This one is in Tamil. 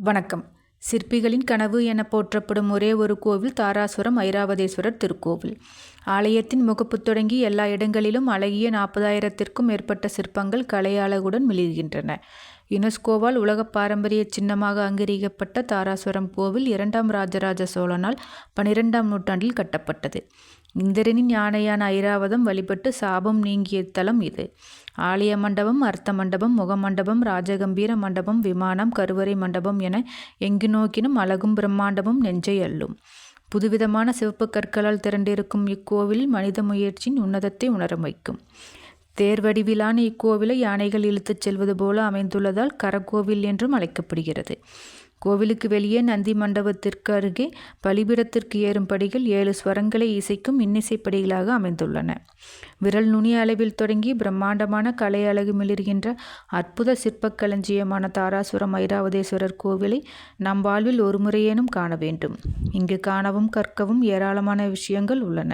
வணக்கம். சிற்பிகளின் கனவு என போற்றப்படும் ஒரே ஒரு கோவில் தாராசுரம் ஐராவதேஸ்வரர் திருக்கோவில். ஆலயத்தின் முகப்பு தொடங்கி எல்லா இடங்களிலும் அழகிய 40,000த்திற்கும் மேற்பட்ட சிற்பங்கள் கலை அழகுடன் மிளிர்கின்றன. யுனெஸ்கோவால் உலக பாரம்பரிய சின்னமாக அங்கீகரிக்கப்பட்ட தாராசுரம் கோவில் 2ஆம் ராஜராஜ சோழனால் 12ஆம் நூற்றாண்டில் கட்டப்பட்டது. இந்திரனின் யானையான ஐராவதம் வழிபட்டு சாபம் நீங்கிய தலம் இது. ஆலய மண்டபம், அர்த்த மண்டபம், முகமண்டபம், ராஜகம்பீர மண்டபம், விமானம், கருவறை மண்டபம் என எங்கு நோக்கினும் அழகும் பிரம்மாண்டமும் நெஞ்சை அள்ளும். புதுவிதமான சிவப்பு கற்களால் திரண்டிருக்கும் இக்கோவிலில் மனித முயற்சியின் உன்னதத்தை உணர வைக்கும். தேர் வடிவிலான இக்கோவிலை யானைகள் இழுத்துச் செல்வது போல அமைந்துள்ளதால் கரக்கோவில் என்றும் அழைக்கப்படுகிறது. கோவிலுக்கு வெளியே நந்தி மண்டபத்திற்கு அருகே பலிபீடத்திற்கு ஏறும் படிகள் 7 ஸ்வரங்களை இசைக்கும் இன்னிசைப்படிகளாக அமைந்துள்ளன. விரல் நுனி அளவில் தொடங்கி பிரம்மாண்டமான கலை அழகு மிளிர்கின்ற அற்புத சிற்பக் களஞ்சியமான தாராசுரம் ஐராவதேஸ்வரர் கோவிலை நம் வாழ்வில் ஒரு முறையேனும் காண வேண்டும். இங்கு காணவும் கற்கவும் ஏராளமான விஷயங்கள் உள்ளன.